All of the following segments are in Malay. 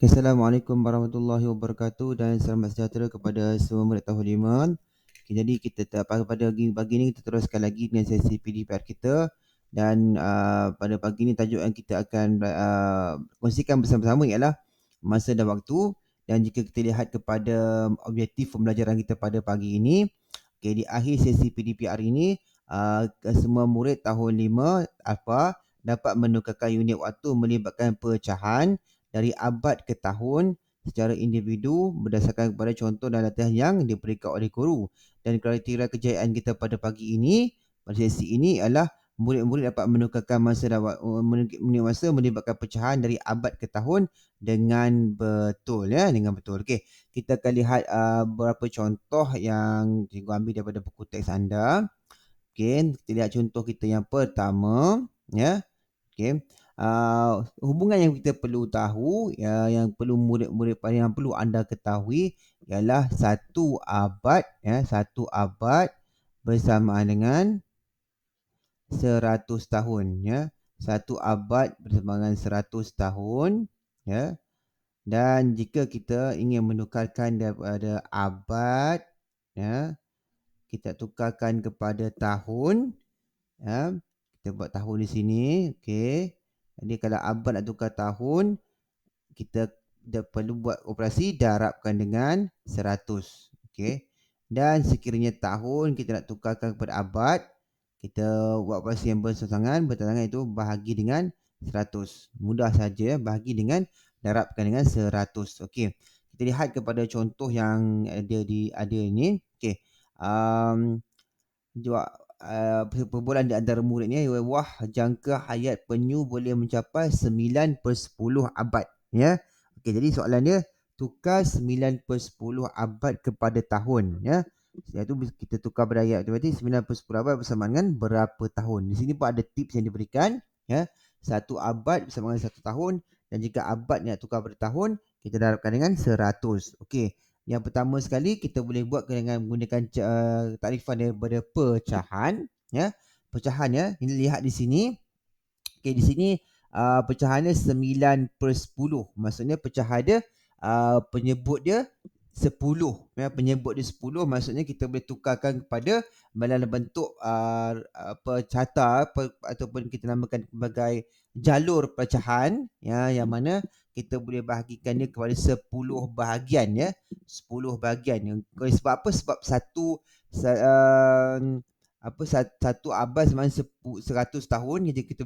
Okay, Assalamualaikum warahmatullahi wabarakatuh dan selamat sejahtera kepada semua murid tahun 5. Okay, jadi kita pada pagi ini kita teruskan lagi dengan sesi PDPR kita dan pada pagi ini tajuk yang kita akan kongsikan bersama-sama ialah masa dan waktu. Dan jika kita lihat kepada objektif pembelajaran kita pada pagi ini, okay, di akhir sesi PDPR ini semua murid tahun 5 alpha dapat menukarkan unit waktu melibatkan pecahan dari abad ke tahun secara individu berdasarkan kepada contoh dan latihan yang diberikan oleh guru. Dan kriteria kejayaan kita pada pagi ini, pada sesi ini adalah murid-murid dapat menukarkan masa dan unit masa melibatkan pecahan dari abad ke tahun dengan betul, ya, dengan betul. Okey, kita akan lihat beberapa contoh yang cikgu ambil daripada buku teks anda. Okey, kita lihat contoh kita yang pertama, ya. Okey. Hubungan yang kita perlu tahu, yang perlu murid-murid yang perlu anda ketahui ialah satu abad, ya, satu abad bersamaan dengan 100 tahun, ya. Satu abad bersamaan dengan 100 tahun, ya. Dan jika kita ingin menukarkan daripada abad, ya, kita tukarkan kepada tahun, ya. Kita buat tahun di sini, okey. Jadi kalau abad nak tukar tahun, kita perlu buat operasi darabkan dengan 100. Okey. Dan sekiranya tahun kita nak tukarkan kepada abad, kita buat operasi yang bertentangan itu bahagi dengan 100. Mudah saja, bahagi dengan darabkan dengan 100. Okey. Kita lihat kepada contoh yang ada ini. Okey. Jawab perbualan di antara murid ni, wah, jangka hayat penyu boleh mencapai 9/10 abad, ya. Okey, jadi soalan dia tukar 9/10 abad kepada tahun, ya. Iaitu kita tukar berdaya, berarti 9/10 abad bersama dengan berapa tahun. Di sini pun ada tips yang diberikan, ya. Satu abad bersama dengan 1 tahun, dan jika abad nak tukar pada tahun, kita darabkan dengan 100. Okey. Yang pertama sekali kita boleh buat dengan menggunakan takrifan daripada pecahan, ya. Pecahan, ya. Ini lihat di sini. Okey, di sini pecahannya 9/10. Maksudnya pecahan dia penyebut dia 10, ya. Penyebut dia 10, maksudnya kita boleh tukarkan kepada dalam bentuk carta ataupun kita namakan sebagai jalur pecahan, ya, yang mana kita boleh bahagikan dia kepada 10 bahagian, ya. 10 bahagian. Sebab apa? Sebab satu abad semaksud 100 tahun. Jadi kita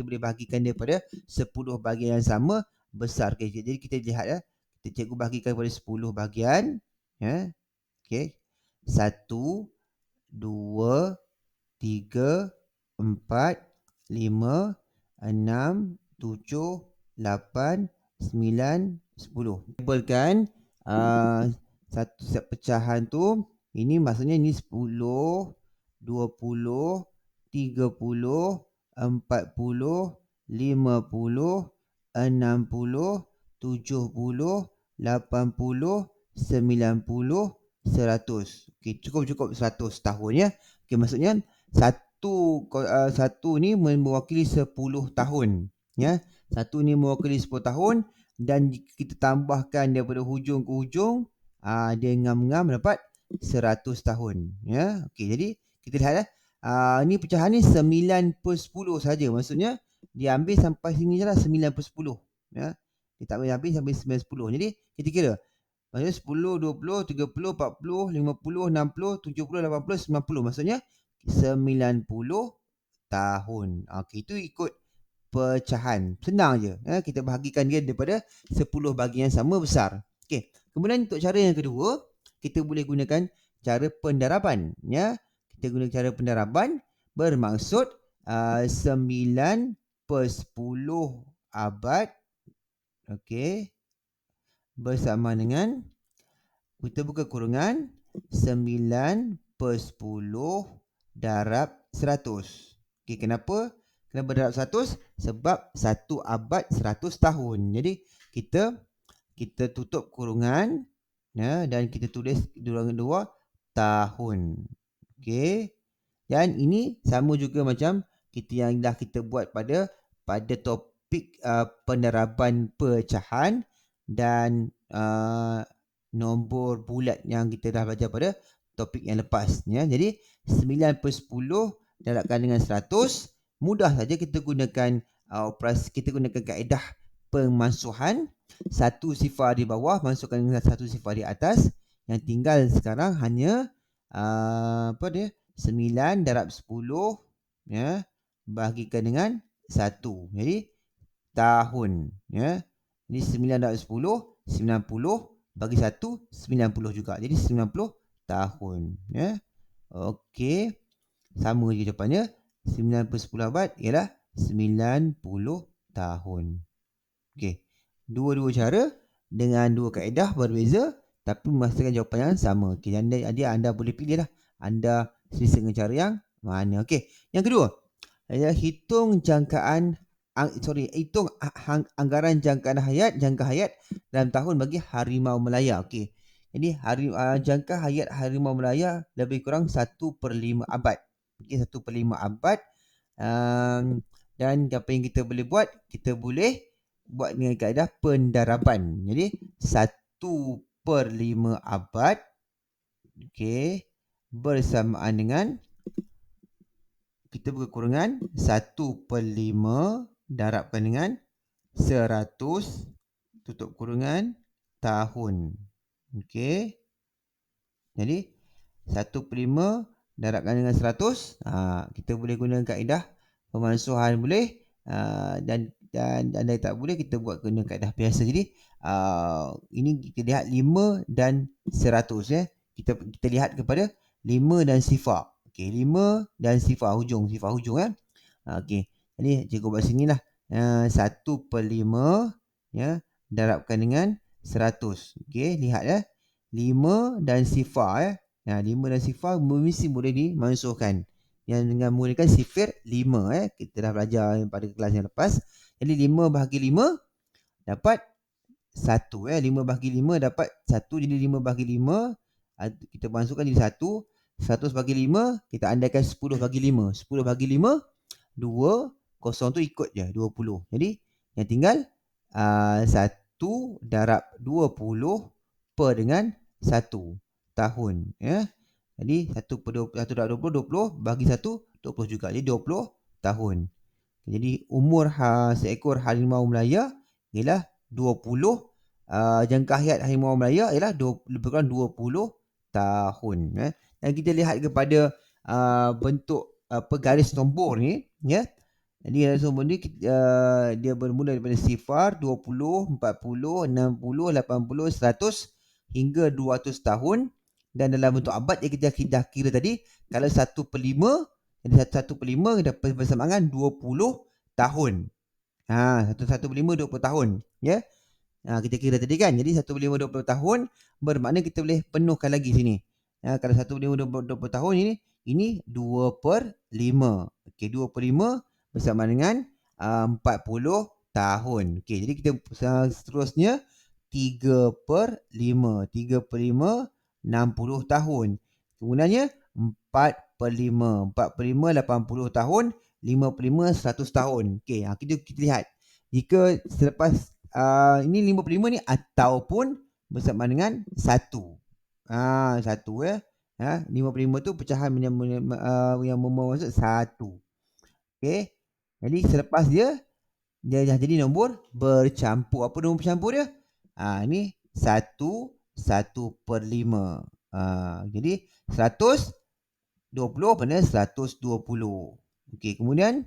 boleh bahagikan dia pada 10 bahagian yang sama besar. Okay. Jadi kita lihat, ya. Cikgu bahagikan kepada 10 bahagian, ya. Okey. 1, 2, 3, 4, 5, 6, 7, 8, 9, 10. Labelkan satu set pecahan tu. Ini maksudnya ini 10, 20, 30, 40, 50, 60, 70, 80, 90, 100. Okey, cukup 100 tahun, ya. Okey, maksudnya satu ni mewakili 10 tahun, ya. Satu ni mewakili 10 tahun, dan kita tambahkan daripada hujung ke hujung, dia ngam-ngam dapat 100 tahun, ya. Okey, jadi kita lihat, ya. Ni pecahan ni 9/10 saja. Maksudnya dia ambil sampai sini je lah, 9/10, ya. Dia tak boleh habis sampai 9/10. Jadi kita kira. Maksudnya 10, 20, 30, 40, 50, 60, 70, 80, 90. Maksudnya 90 tahun. Okey, itu ikut pecahan. Senang je. Ya, kita bahagikan dia daripada 10 bahagian yang sama besar. Okey. Kemudian untuk cara yang kedua, kita boleh gunakan cara pendaraban. Ya. Kita guna cara pendaraban bermaksud 9/10 abad. Okey. Bersama dengan kita buka kurungan 9/10 darab 100. Okey, kenapa darab 100? Sebab satu abad 100 tahun. Jadi kita tutup kurungan, ya, dan kita tulis dua tahun. Okey. Dan ini sama juga macam kita yang dah kita buat pada topik pendaraban pecahan. dan nombor bulat yang kita dah belajar pada topik yang lepas ya. Jadi 9/10 darabkan dengan 100, mudah saja kita gunakan operasi, kita gunakan kaedah pemansuhan. Satu sifar di bawah masukkan dengan satu sifar di atas. Yang tinggal sekarang hanya apa dia? 9 darab 10 ya, bahagikan dengan 1. Jadi tahun ya. Jadi 9 darab 10, 90 bagi 1, 90 juga. Jadi 90 tahun ya. Okey. Sama je jawapannya. 9/10 abad ialah 90 tahun. Okey. Dua-dua cara dengan dua kaedah berbeza tapi menghasilkan jawapan yang sama. Okey, anda boleh pilih lah. Anda selesa dengan cara yang mana. Okey. Yang kedua, hitung anggaran jangka hayat dalam tahun bagi harimau Melaya. Okey. Jadi jangka hayat harimau Melaya lebih kurang 1/5 abad. Okey, 1/5 abad. Dan apa yang kita boleh buat? Kita boleh buat dengan kaedah pendaraban. Jadi 1/5 abad okey, bersamaan dengan kita berkurangan 1/5 darabkan dengan 100 tutup kurungan tahun. Okey. Jadi 1/5 darabkan dengan 100. Kita boleh gunakan kaedah pemansuhan boleh. Dan anda tak boleh, kita buat guna kaedah biasa. Jadi ini kita lihat 5 dan 100 ya. Kita lihat kepada 5 dan sifar. Okey, 5 dan sifar hujung ya. Okey. Jadi cikgu buat sinilah. 1/5 ya darabkan dengan 100. Okey, lihat ya. 5 dan sifar ya. 5 dan sifar mesti boleh dimansuhkan. Yang dengan menggunakan sifir 5 ya. Kita dah belajar pada kelas yang lepas. Jadi 5 bahagi 5 dapat 1 ya. 5 bahagi 5 dapat 1. Jadi 5 bahagi 5 kita masukkan jadi 1. 100 bahagi 5 kita andaikan 10 bahagi 5. 10 bahagi 5 2, 0 tu ikut je 20. Jadi yang tinggal 1 darab 20 per dengan 1 tahun ya. Jadi 1 darab 20, 20 bagi 1, 20 juga. Jadi 20 tahun. Jadi umur seekor harimau Melaya ialah 20. Jangka hayat harimau Melaya ialah lebih kurang 20 tahun ya. Dan kita lihat kepada bentuk garis nombor ni ya. Jadi garis nombor ni dia bermula daripada sifar, 20, 40, 60, 80, 100 hingga 200 tahun. Dan dalam bentuk abad yang kita dah kira tadi, kalau 1/5, jadi 1/5 dapat bersamaan 20 tahun. 1/5 20 tahun ya. Kita kira tadi kan. Jadi 1/5 20 tahun bermakna kita boleh penuhkan lagi sini. Kalau 1/5 20 tahun ini 2/5. Okey, 2/5 bersama dengan 40 tahun. Okey, jadi kita seterusnya 3/5. 3/5 60 tahun. Kemudiannya 4/5. 4/5 80 tahun. 5/5 100 tahun. Okey, kita lihat. Jika selepas ini 5/5 ni ataupun bersama dengan 1. 1 ya. 5/5 tu pecahan yang bermaksud 1. Okey. Jadi selepas dia dah jadi nombor bercampur. Apa nombor bercampur dia? Ni 1 1/5. Jadi 120 pada 120. Okey, kemudian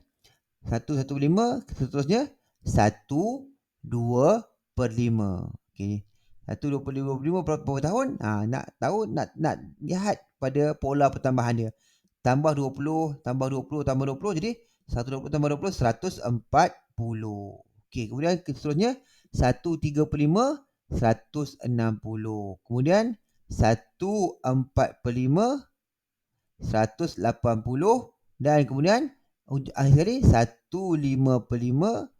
1/5 seterusnya 1 2/5. Okey. 1 2/5 berapa tahun? Nak tahu, nak lihat pada pola pertambahan dia. Tambah 20, tambah 20, tambah 20, jadi 120 tambah 20 140. Okey, kemudian seterusnya 1/35 160. Kemudian 1/45 180 dan kemudian akhir sekali 1/55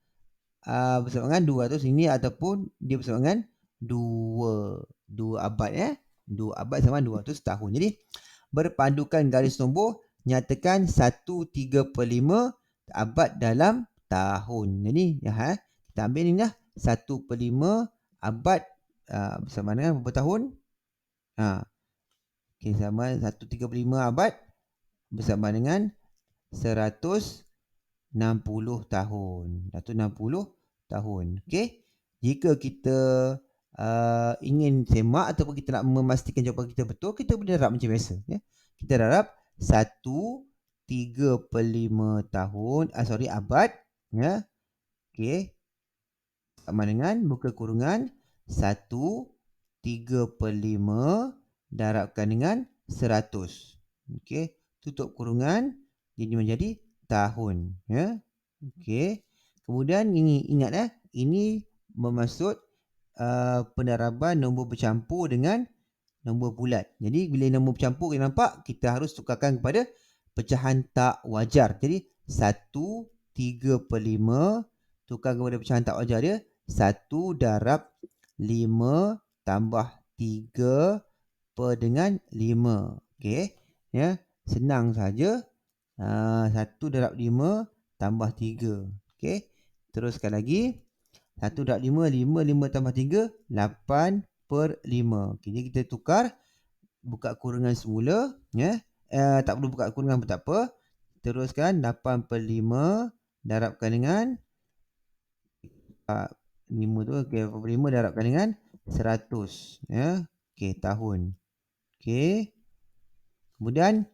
bersama dengan 200 ini ataupun dia bersama dengan 2 abad ya. 2 abad sama 200 tahun. Jadi berpandukan garis nombor nyatakan 1/35 abad dalam tahun. Jadi kita ambil ni lah 1/5 abad bersama dengan berapa tahun? Okay, sama 135 abad bersama dengan 160 tahun. 160 tahun. Okey. Jika kita ingin semak ataupun kita nak memastikan jawapan kita betul, kita boleh darab macam biasa, ya. Kita darab 1/35 tahun, abad, ya. Okey. Sama dengan buka kurungan 1/35 darabkan dengan 100. Okey, tutup kurungan, jadi menjadi tahun, ya. Okey. Kemudian ingat ini bermaksud pendaraban nombor bercampur dengan nombor bulat. Jadi bila nombor bercampur kita nampak, kita harus tukarkan kepada pecahan tak wajar. Jadi 1/35 tukar kepada pecahan tak wajar dia 1 darab 5 tambah 3 per dengan 5. Okey, ya. Senang saja. 1 darab 5 tambah 3. Okey. Teruskan lagi. 1 darab 5, 5 tambah 3, 8 per 5. Okey, jadi kita tukar, buka kurungan semula, ya. Tak perlu buka kurungan pun tak apa. Teruskan 8 per 5 darabkan dengan 5 tu, okey, 8 per 5 darabkan dengan 100, ya. Okey, tahun. Okey. Kemudian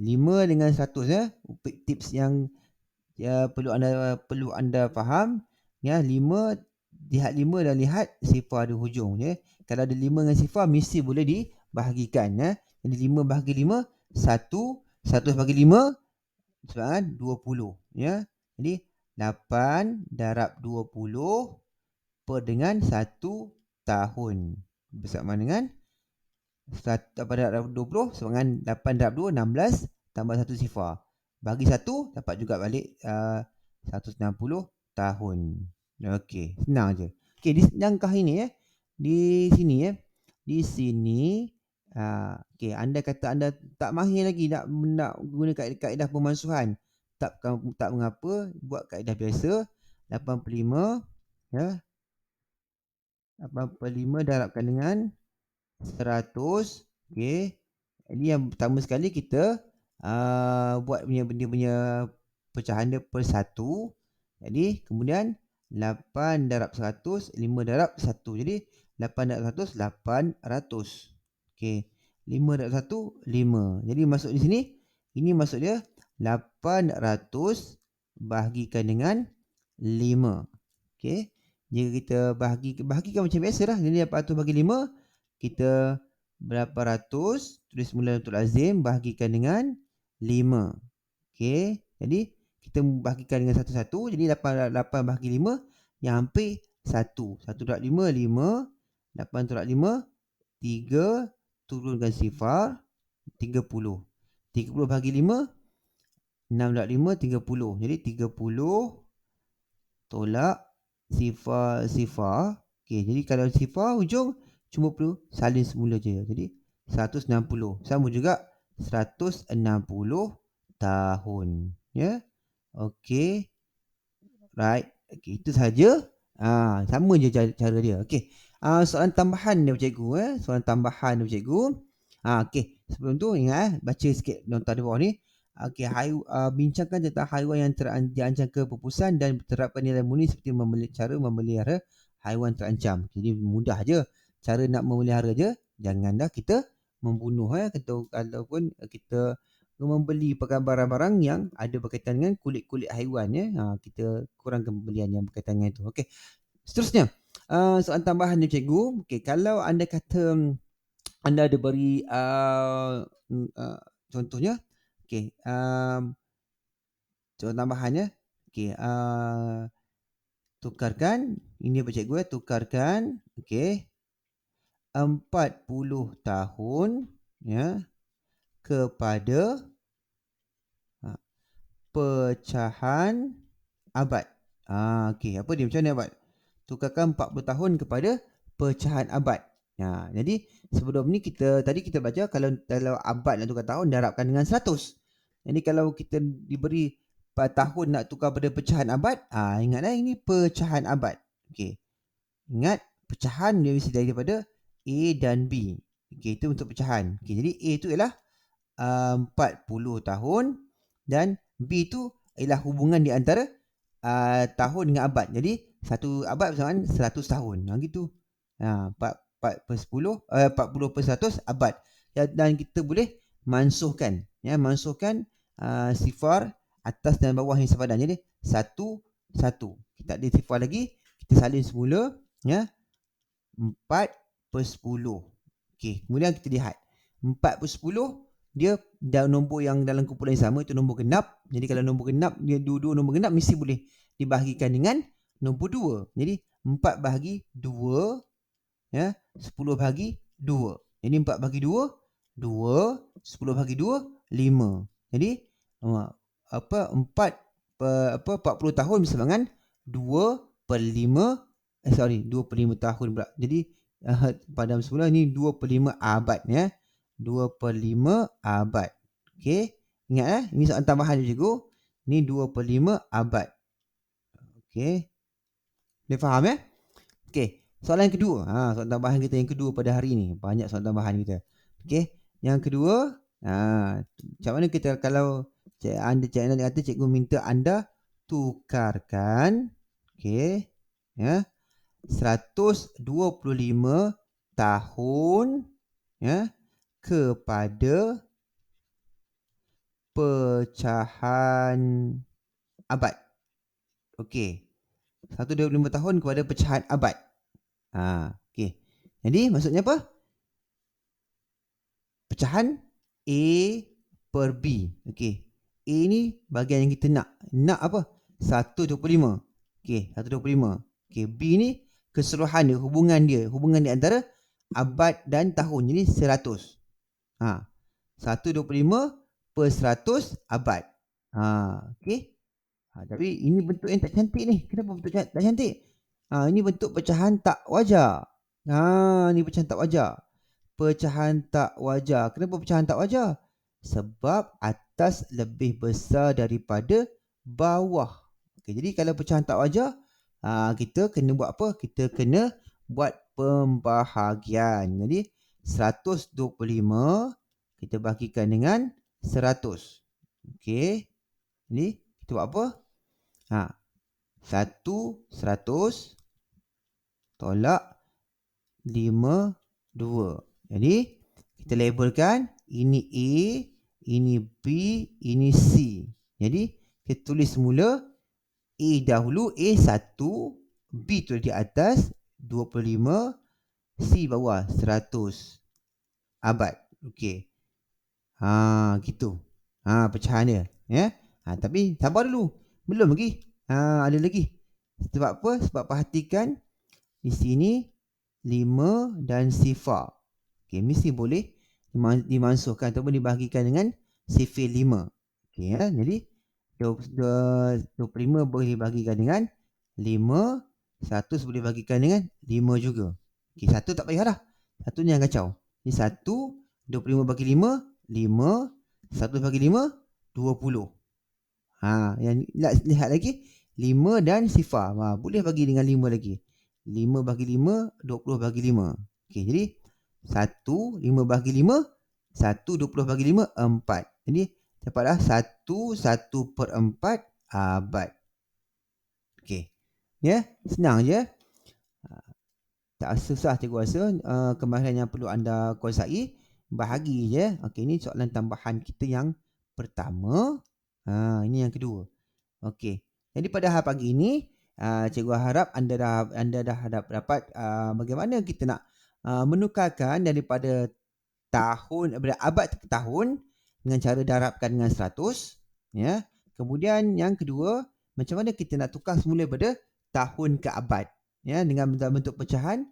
5 dengan 100, ya. Tips yang perlu anda faham, ya. 5, lihat 5 dan lihat sifar di hujung, ya. Kalau ada 5 dengan sifar mesti boleh dibahagikan, ya. Jadi 5 bahagi 5 1, 100 bahagi 5 20, ya. Jadi 8 darab 20 per dengan 1 tahun bersama dengan 8 darab 20 sama dengan 8 darab 2 16 tambah 1 sifar. Bagi 1 dapat juga balik 160 tahun. Okey, senang je. Okey, di langkah ini, di sini, di sini okey, anda kata anda tak mahir lagi nak guna kaedah pemansuhan. Tak mengapa, buat kaedah biasa. 85, ya. 85 darabkan dengan 100. Okey. Jadi yang pertama sekali kita buat benda punya pecahan dia per 1. Jadi kemudian 8 darab 100, 5 darab 1. Jadi 8 darab 100, 800. Okey. 5 darab 1, 5. Jadi masuk di sini, ini masuk dia 800 bahagikan dengan 5. Okey. Jika kita bahagikan macam biasalah. Jadi 800 bagi 5, kita berapa ratus, tulis semula untuk lazim, bahagikan dengan 5. Okey. Jadi kita bahagikan dengan satu-satu. Jadi 8 bahagi 5 yang hampir 1. 1 darab 5, 5. 8 darab 5, 3. Turunkan sifar, 30. 30 bahagi 5, 6 darab 5, 30. Jadi 30 tolak sifar. Okey, jadi kalau sifar hujung cuma perlu salin semula je. Jadi 160. Sama juga 160 tahun, ya. Okey. Right. Okey, itu saja. Sama je cara dia. Okey. Soalan tambahan dia cikgu, soalan tambahan dia cikgu. Okey, sebelum tu ingat baca sikit nota di bawah ni. Okey, bincangkan tentang haiwan yang diancam kepupusan dan terapkan nilai murni seperti cara memelihara haiwan terancam. Jadi mudah je. Cara nak memelihara je, janganlah kita membunuh, ataupun kita membeli barang-barang yang ada berkaitan dengan kulit-kulit haiwan, kita kurangkan pembelian yang berkaitan dengan itu. Okey. Seterusnya, soalan tambahan ni cikgu. Okey, kalau anda kata anda ada beri contohnya. Okey, soalan tambahannya. Okey, tukarkan ini apa cikgu, tukarkan, okey, 40 tahun, ya, kepada pecahan abad. Okey, apa dia, macam mana abad? Tukarkan 40 tahun kepada pecahan abad. Jadi sebelum ni tadi kita baca kalau abad nak tukar tahun, darabkan dengan 100. Jadi kalau kita diberi tahun nak tukar pada pecahan abad, ingatlah ini pecahan abad. Okey. Ingat, pecahan dia mesti daripada A dan B. Okey, itu untuk pecahan. Okey, jadi A itu ialah 40 tahun dan B itu ialah hubungan di antara tahun dengan abad. Jadi satu abad bersamaan 100 tahun. Gitu. 40 per 100 abad. Dan kita boleh mansuhkan, mansuhkan sifar atas dan bawah yang sepadan. Jadi 1 1. Kita ada sifar lagi, kita salin semula, 4 per 10. Okey, kemudian kita lihat 4 per 10 dia dah nombor yang dalam kumpulan yang sama, itu nombor genap. Jadi kalau nombor genap, dia dua-dua nombor genap mesti boleh dibahagikan dengan nombor 2. Jadi 4 bahagi 2, 10 bahagi 2. Jadi 4 bahagi 2, 2, 10 bahagi 2, 5. Jadi 4 per 40 tahun bersama dengan 2 per 5, 2 per 5 tahun pula. Jadi pada semula ni 2 per 5 abad, 2 per 5 abad. Okey, ingat ini soalan tambahan cikgu. Ni 2 per 5 abad. Okey, boleh faham Okey, soalan yang kedua. Soalan tambahan kita yang kedua pada hari ni. Banyak soalan tambahan kita. Okey, yang kedua, macam mana kita kalau Cik Ana kata cikgu minta anda tukarkan, okey, 125 tahun, kepada pecahan abad. Okey, 125 tahun kepada pecahan abad. Okey. Jadi maksudnya apa? Pecahan A per B. Okey. A ni bahagian yang kita nak. Nak apa? 125. Okey, 125. Okey, B ni keseluruhan dia, hubungan dia di antara abad dan tahun. Jadi 100. 125 per 100 abad. Okey. Tapi ini bentuk yang tak cantik ni. Kenapa bentuk tak cantik? Ini bentuk pecahan tak wajar. Ini pecahan tak wajar. Pecahan tak wajar. Kenapa pecahan tak wajar? Sebab atas lebih besar daripada bawah. Okey, jadi kalau pecahan tak wajar, kita kena buat apa? Kita kena buat pembahagian. Jadi 125 kita bahagikan dengan 100. Okey. Jadi kita buat apa? 100 tolak 5, 2. Jadi kita labelkan ini A, ini B, ini C. Jadi kita tulis semula A dahulu, A 1, B tu di atas 25, C bawah 100 abad. Okey. Gitu. Pecahan dia, tapi sabar dulu. Belum lagi. Ada lagi. Sebab apa? Sebab perhatikan di sini 5 dan sifar. Okey, mesti boleh dimansuhkan ataupun dibahagikan dengan sifir 5. Okey, jadi 25 boleh dibahagikan dengan 5, 100 boleh dibahagikan dengan 5 juga. Okey, 1 tak payah dah. 1 ni yang kacau. Jadi 1, 25 bagi 5, 5, 1 bagi 5, 20. Yang lihat lagi 5 dan sifar. Boleh bagi dengan 5 lagi. 5 bagi 5, 20 bagi 5. Okey, jadi 1, 5 bagi 5, 1, 20 bagi 5, 4. Jadi dapatlah 1 per 4 abad. Okey. Senang je. Tak susah cikgu rasa. Kemahiran yang perlu anda kuasai, bahagi je. Okey, ini soalan tambahan kita yang pertama. Ini yang kedua. Okey. Jadi pada hari pagi ini, cikgu harap anda dah dapat bagaimana kita nak menukarkan daripada abad ke tahun dengan cara darabkan dengan 100, Kemudian yang kedua, macam mana kita nak tukar semula pada tahun ke abad, dengan bentuk pecahan.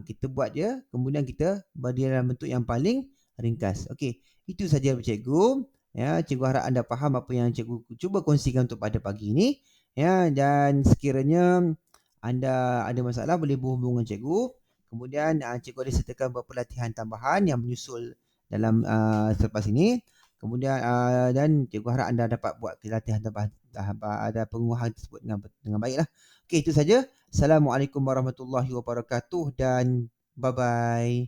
Kita buat je, kemudian kita bagi dalam bentuk yang paling ringkas. Okey, itu saja cikgu. Cikgu harap anda faham apa yang cikgu cuba kongsikan untuk pada pagi ini. Dan sekiranya anda ada masalah boleh berhubung dengan cikgu. Kemudian cikgu ada sertakan beberapa latihan tambahan yang menyusul dalam selepas ini. Kemudian dan cikgu harap anda dapat buat latihan tambahan, ada penguahan tersebut dengan baiklah. Okey, itu saja. Assalamualaikum warahmatullahi wabarakatuh dan bye-bye.